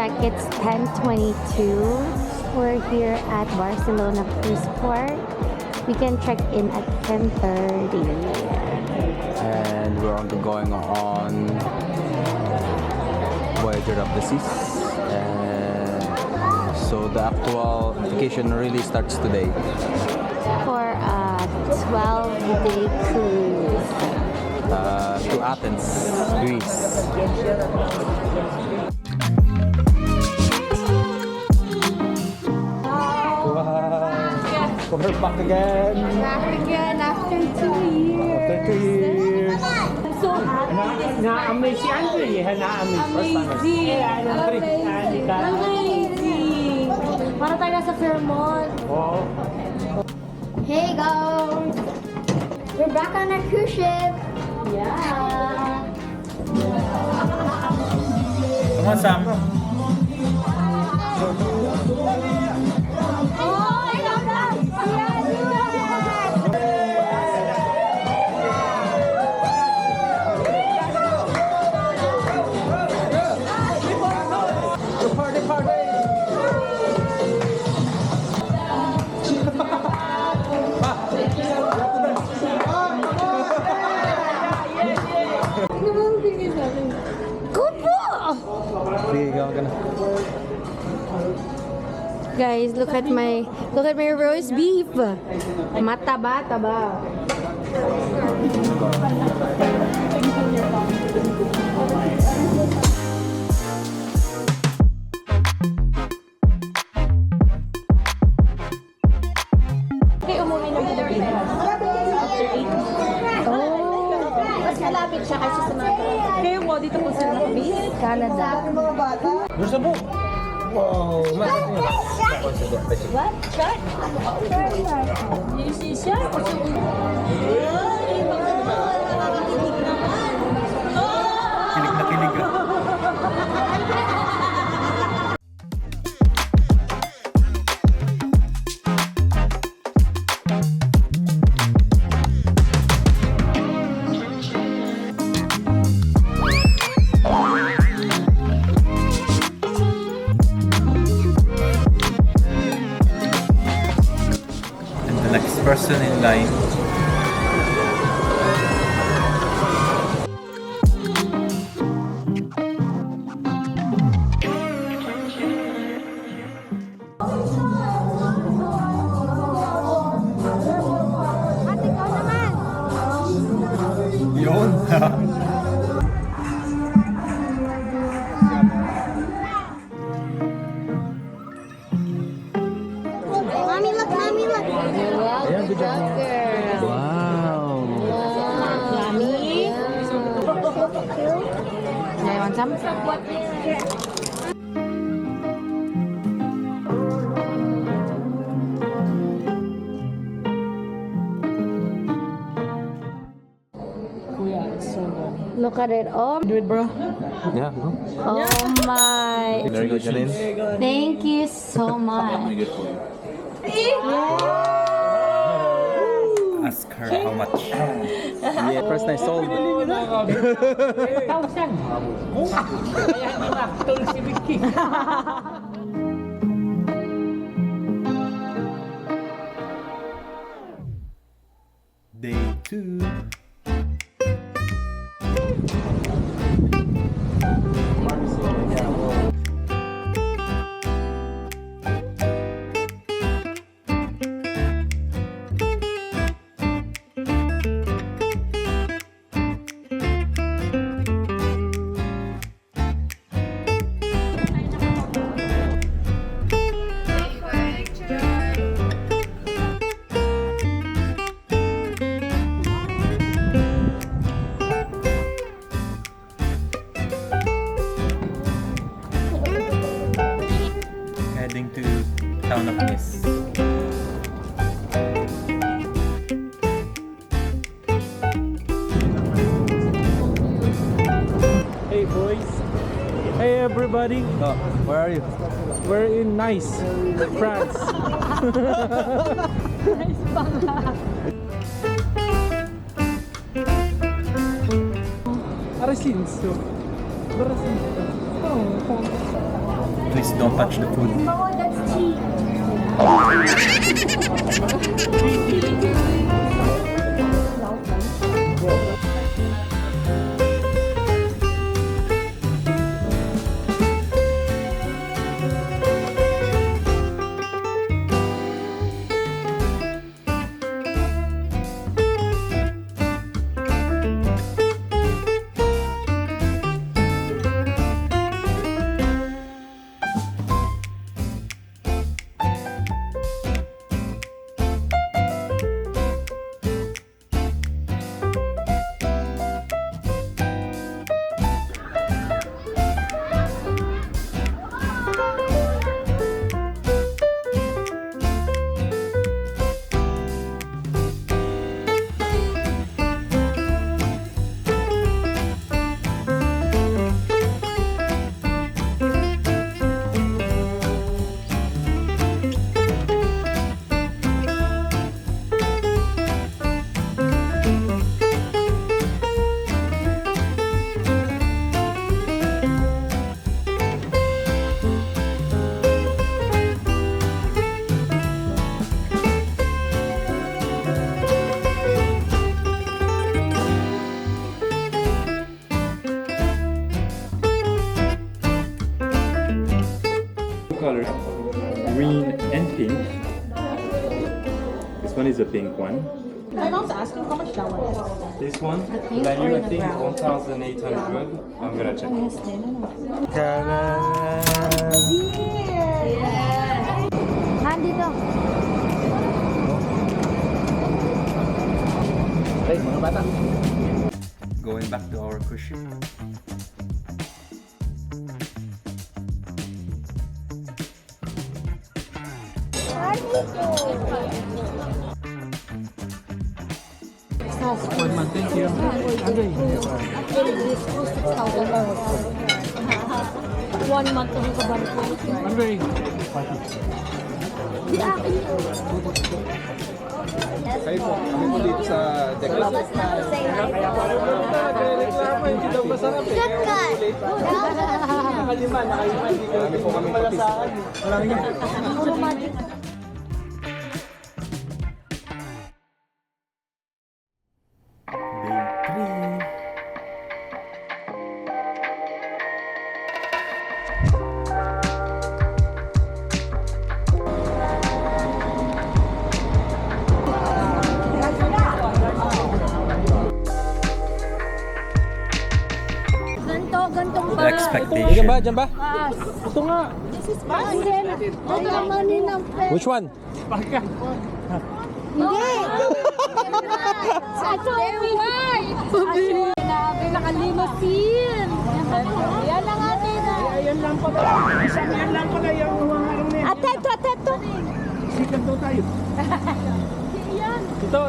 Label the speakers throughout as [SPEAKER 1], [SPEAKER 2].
[SPEAKER 1] check, it's 10:22. We're here at Barcelona Cruise Port. We can check in at 10:30.
[SPEAKER 2] And we're going on Voyager of the Seas. And so the actual vacation really starts today.
[SPEAKER 1] For a 12-day cruise.
[SPEAKER 2] To Athens, Greece. We're back again.
[SPEAKER 1] Back again after 2 years.
[SPEAKER 2] After 2 years.
[SPEAKER 1] I'm so happy.
[SPEAKER 3] Amazing.
[SPEAKER 1] Amazing. Para tayo nasa Fairmont.
[SPEAKER 3] Wow.
[SPEAKER 1] Hey guys. We're back on our cruise ship. Yeah.
[SPEAKER 3] Come on, Sam.
[SPEAKER 1] Guys, look at my roast beef. Mataba-taba. Okay, umuwi na po. Mas malapit siya kasi sa mga kayo po, dito po sa Canada.
[SPEAKER 3] Gusto mo? Wow,
[SPEAKER 1] What? Shark? You see shark?
[SPEAKER 3] kilig na kilig ka. Next person in line.
[SPEAKER 1] At ikaw naman.
[SPEAKER 3] Yun.
[SPEAKER 1] Mommy, look, mommy, look.
[SPEAKER 3] Ayan, good job.
[SPEAKER 1] Girl.
[SPEAKER 2] Wow.
[SPEAKER 1] Mommy. Yeah, you want some? Look at it. Oh,
[SPEAKER 3] Do it, bro.
[SPEAKER 2] Yeah, go.
[SPEAKER 1] oh my.
[SPEAKER 2] Very good, Janine.
[SPEAKER 1] Thank you so much.
[SPEAKER 3] Ask her how much.
[SPEAKER 2] Yeah, first night sold.
[SPEAKER 3] Day 2. Heading to town of Nice.
[SPEAKER 4] Hey boys. Hey everybody.
[SPEAKER 2] Oh, where are you?
[SPEAKER 4] We're in Nice, France. Arasinso. Arasinso. Oh,
[SPEAKER 3] Please don't touch the food.
[SPEAKER 4] Colors, green and pink. This one is a pink one.
[SPEAKER 5] I'm also asking how much that one is.
[SPEAKER 4] This one, value I think 1,800. I'm gonna check.
[SPEAKER 1] Nandito.
[SPEAKER 2] Hey, mga bata.
[SPEAKER 3] Going back to our cruise ship.
[SPEAKER 4] Thank you.
[SPEAKER 5] One month to be kabalik.
[SPEAKER 4] Andre.
[SPEAKER 2] Kayo po, kami po dito sa deck. Kami po kami patis.
[SPEAKER 3] Day 3.
[SPEAKER 5] Gantong
[SPEAKER 3] The
[SPEAKER 5] ba?
[SPEAKER 3] expectation.
[SPEAKER 2] Diyan ba? Diyan ba?
[SPEAKER 4] Ito nga.
[SPEAKER 2] Which one?
[SPEAKER 5] Hindi! Sa Toby! Grabe, nakalimusin! Yan lang atin ah!
[SPEAKER 4] Ayan lang pala. Yan lang pala yung huwangarang na yan.
[SPEAKER 5] Ateto!
[SPEAKER 4] Sikat daw tayo.
[SPEAKER 5] Yan!
[SPEAKER 4] Ito.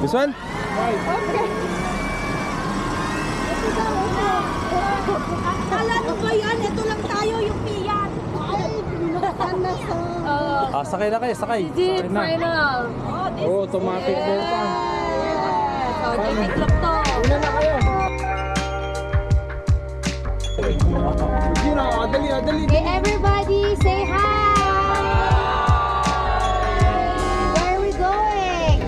[SPEAKER 2] This one?
[SPEAKER 5] Okay! Akala mo ba yan? Ito lang tayo, yung piyan! Ay, binuksan na sa...
[SPEAKER 2] Sakay na kayo, sakay.
[SPEAKER 5] Did final!
[SPEAKER 4] Oh, automatic daw pa.
[SPEAKER 5] So, tiniklop to!
[SPEAKER 4] Una na kayo.
[SPEAKER 1] Okay, everybody, say hi! Where are we going?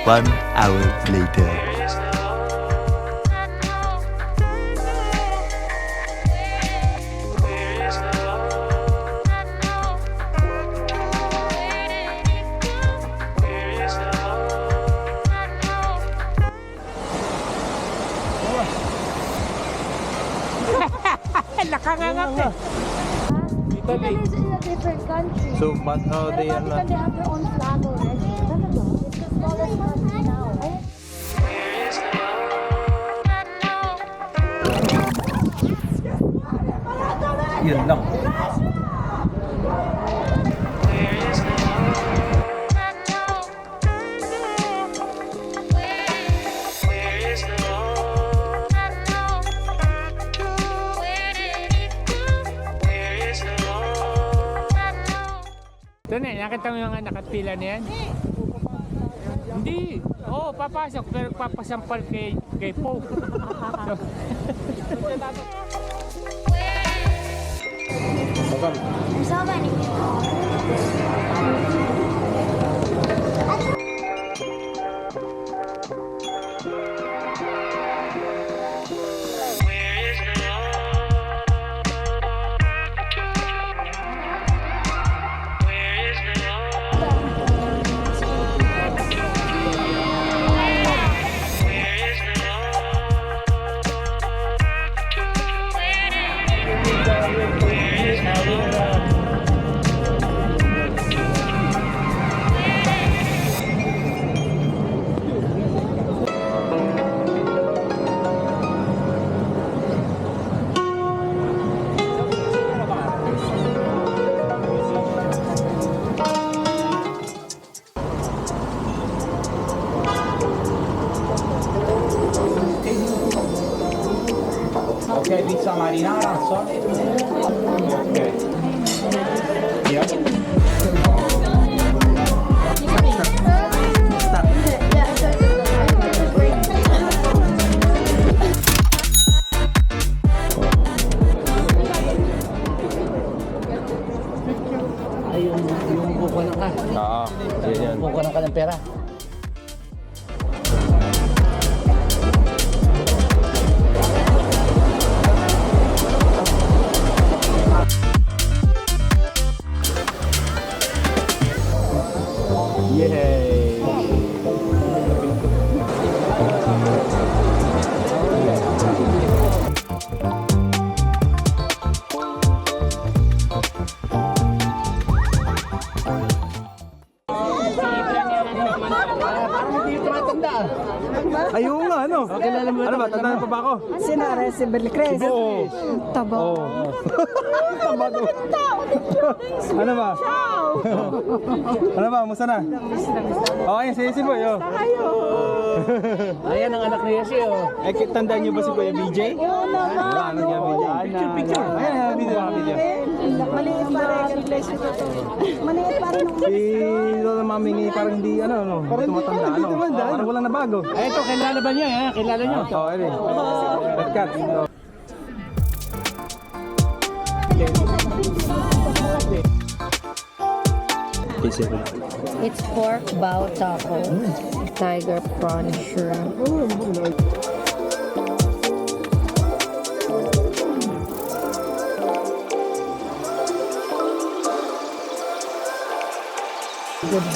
[SPEAKER 6] 1 hour later.
[SPEAKER 5] Italy is in a different country.
[SPEAKER 2] So, but how they are
[SPEAKER 5] Because
[SPEAKER 2] not...
[SPEAKER 5] they have their own flag already. It's the smallest country now.
[SPEAKER 3] Yun lang.
[SPEAKER 4] Ito na, nakita mo yung nakapila na yan? Hindi.
[SPEAKER 7] Oo, papasok. Pero papasampal kay Pope.
[SPEAKER 5] There's so many
[SPEAKER 7] Okay, pizza marinara, so. Okay. Yep.
[SPEAKER 8] Ay, yung buko na ka.
[SPEAKER 2] Oo, yun.
[SPEAKER 8] Buko na ka ng pera.
[SPEAKER 2] Yay! Ayun nga, ano? Ano ba? Tandaan pa ba ako?
[SPEAKER 9] Sinara si Belicres.
[SPEAKER 2] Oo.
[SPEAKER 9] Taba.
[SPEAKER 2] Oo. Taba to. Ano ba? Ano ba? Musta na? Okay, si Boy. Oh.
[SPEAKER 8] Ayan ang anak niya siya. Oh.
[SPEAKER 2] Eh, tandaan niyo ba si Kuya BJ?
[SPEAKER 9] Oo naman.
[SPEAKER 2] Ano niya, BJ? Picture. Ayan, video.
[SPEAKER 9] Maliit pa rin. Maliit pa rin.
[SPEAKER 2] Si Lola Mami parang hindi, parang tumatanda, parang walang nabago.
[SPEAKER 8] Ay, ito, kilala ba niya? Ha? Kilala niyo?
[SPEAKER 2] Oo, ano Red Cat.
[SPEAKER 1] It's pork bao taco, tiger prawn shrimp. Good.